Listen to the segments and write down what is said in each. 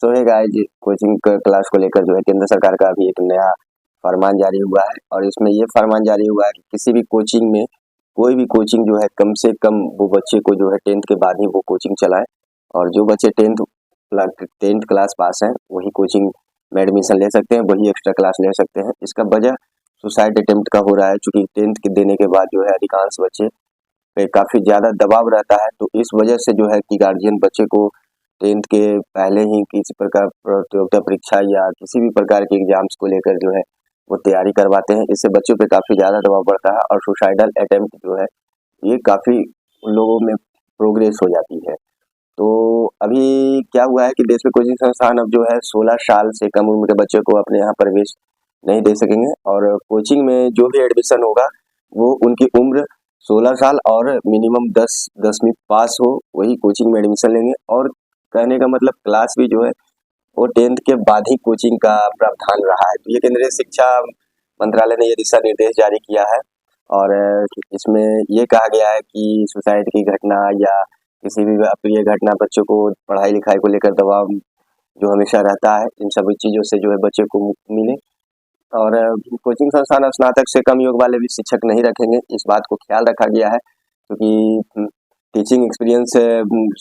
तो है guys, coaching class को लेकर जो है केंद्र सरकार का अभी एक नया फरमान जारी हुआ है। और इसमें ये फरमान जारी हुआ है कि किसी भी कोचिंग में कोई भी कोचिंग जो है कम से कम वो बच्चे को जो है 10th के बाद ही वो कोचिंग चलाए। और जो बच्चे 10th क्लास पास हैं वही कोचिंग में एडमिशन ले सकते हैं, वही एक्स्ट्रा क्लास ले सकते हैं। इसका वजह सुसाइड अटेम्प्ट का हो रहा है, चूँकि 10th के देने के बाद जो है अधिकांश बच्चे पे काफ़ी ज़्यादा दबाव रहता है। तो इस वजह से जो है कि गार्जियन बच्चे को 10th के पहले ही किसी प्रकार प्रतियोगिता परीक्षा या किसी भी प्रकार के एग्जाम्स को लेकर जो है वो तैयारी करवाते हैं। इससे बच्चों पे काफ़ी ज़्यादा दबाव पड़ता है और सुसाइडल अटेम्प्ट जो है ये काफ़ी उन लोगों में प्रोग्रेस हो जाती है। तो अभी क्या हुआ है कि देश में कोचिंग संस्थान अब जो है 16 साल से कम उम्र के बच्चों को अपने यहाँ प्रवेश नहीं दे सकेंगे। और कोचिंग में जो भी एडमिशन होगा वो उनकी उम्र 16 साल और मिनिमम 10वीं पास हो वही कोचिंग में एडमिशन लेंगे। और कहने का मतलब क्लास भी जो है वो 10th के बाद ही कोचिंग का प्रावधान रहा है। तो ये केंद्रीय शिक्षा मंत्रालय ने ये दिशा निर्देश जारी किया है। और इसमें ये कहा गया है कि सुसाइड की घटना या किसी भी अप्रिय घटना, बच्चों को पढ़ाई लिखाई को लेकर दबाव जो हमेशा रहता है, इन सभी चीज़ों से जो है बच्चे को मुक्ति मिले। और कोचिंग संस्थान स्नातक से कम योग वाले भी शिक्षक नहीं रखेंगे, इस बात को ख्याल रखा गया है। क्योंकि टीचिंग एक्सपीरियंस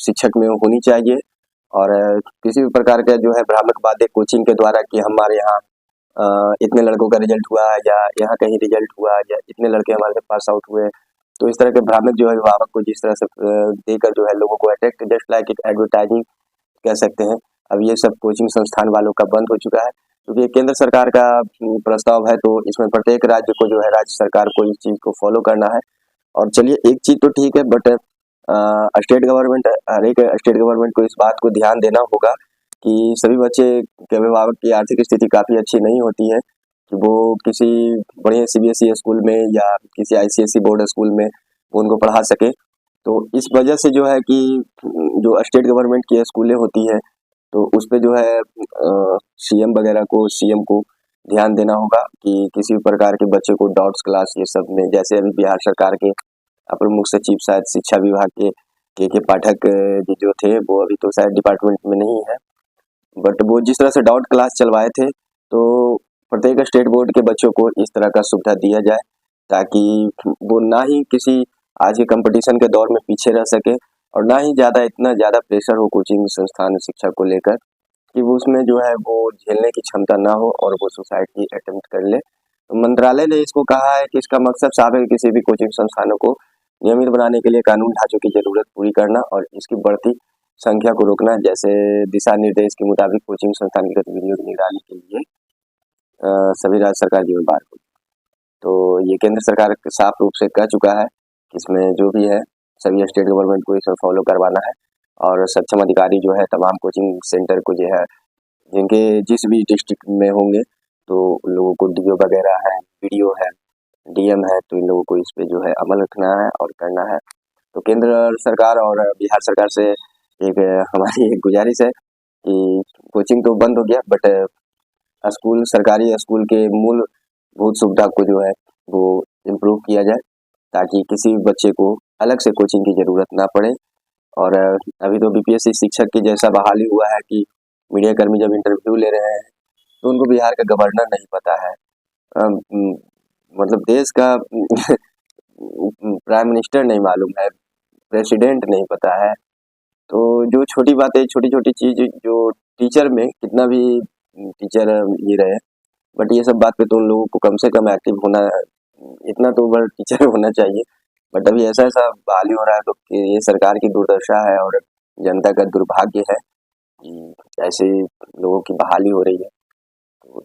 शिक्षक में होनी चाहिए। और किसी भी प्रकार का जो है भ्रामक बातें कोचिंग के द्वारा कि हमारे यहाँ इतने लड़कों का रिजल्ट हुआ या यहाँ कहीं रिजल्ट हुआ या इतने लड़के हमारे से पास आउट हुए, तो इस तरह के भ्रामक जो है अभिभावक को जिस तरह से देकर जो है लोगों को attract, just like it advertising कह सकते हैं, अब ये सब कोचिंग संस्थान वालों का बंद हो चुका है। क्योंकि केंद्र सरकार का प्रस्ताव है, तो इसमें प्रत्येक राज्य को जो है राज्य सरकार को इस चीज़ को फॉलो करना है। और चलिए एक चीज़ तो ठीक है, बट स्टेट गवर्नमेंट, हर एक स्टेट गवर्नमेंट को इस बात को ध्यान देना होगा कि सभी बच्चे के अभिभावक की आर्थिक स्थिति काफ़ी अच्छी नहीं होती है कि वो किसी बढ़िया CBSE स्कूल में या किसी ICSE बोर्ड स्कूल में वो उनको पढ़ा सके। तो इस वजह से जो है कि जो स्टेट गवर्नमेंट की स्कूलें होती हैं तो उस पे जो है CM को ध्यान देना होगा कि किसी भी प्रकार के बच्चे को डाउट्स क्लास ये सब में, जैसे अभी बिहार सरकार के अपर मुख्य सचिव शायद शिक्षा विभाग के पाठक जी जो थे वो अभी तो शायद डिपार्टमेंट में नहीं है, बट वो जिस तरह से डाउट क्लास चलवाए थे, तो प्रत्येक स्टेट बोर्ड के बच्चों को इस तरह का सुविधा दिया जाए ताकि वो ना ही किसी आज के कंपटीशन के दौर में पीछे रह सके और ना ही इतना ज़्यादा प्रेशर हो कोचिंग संस्थान शिक्षा को लेकर कि वो उसमें जो है वो झेलने की क्षमता ना हो और वो सुसाइड की अटेम्प्ट कर ले। तो मंत्रालय ने इसको कहा है कि इसका मकसद साफ है, किसी भी कोचिंग संस्थानों को नियमित बनाने के लिए कानून ढांचों की जरूरत पूरी करना और इसकी बढ़ती संख्या को रोकना। जैसे दिशा निर्देश के मुताबिक कोचिंग संस्थान की गतिविधियों की निगरानी के लिए सभी राज्य सरकार जिम्मेदार होगी। तो ये केंद्र सरकार साफ रूप से कह चुका है कि इसमें जो भी है सभी स्टेट गवर्नमेंट को इसमें फॉलो करवाना है। और सक्षम अधिकारी जो है तमाम कोचिंग सेंटर को जो है जिनके जिस भी डिस्ट्रिक्ट में होंगे तो उन लोगों को DO वगैरह है, BDO है, DM है, तो इन लोगों को इस पे जो है अमल रखना है और करना है। तो केंद्र सरकार और बिहार सरकार से एक हमारी एक गुजारिश है कि कोचिंग तो बंद हो गया, बट स्कूल, सरकारी स्कूल के मूलभूत सुविधा को जो है वो इम्प्रूव किया जाए ताकि किसी भी बच्चे को अलग से कोचिंग की ज़रूरत ना पड़े। और अभी तो BPSC शिक्षक की जैसा बहाली हुआ है कि मीडिया कर्मी जब इंटरव्यू ले रहे हैं तो उनको बिहार का गवर्नर नहीं पता है, मतलब देश का प्राइम मिनिस्टर नहीं मालूम है, प्रेसिडेंट नहीं पता है। तो जो छोटी बातें, छोटी छोटी चीज़ जो टीचर में कितना भी टीचर ये रहे, बट ये सब बात पे तो उन लोगों को कम से कम एक्टिव होना, इतना तो बड़ा टीचर होना चाहिए। बट अभी ऐसा बहाली हो रहा है, तो ये सरकार की दुर्दशा है और जनता का दुर्भाग्य है कि ऐसे लोगों की बहाली हो रही है। तो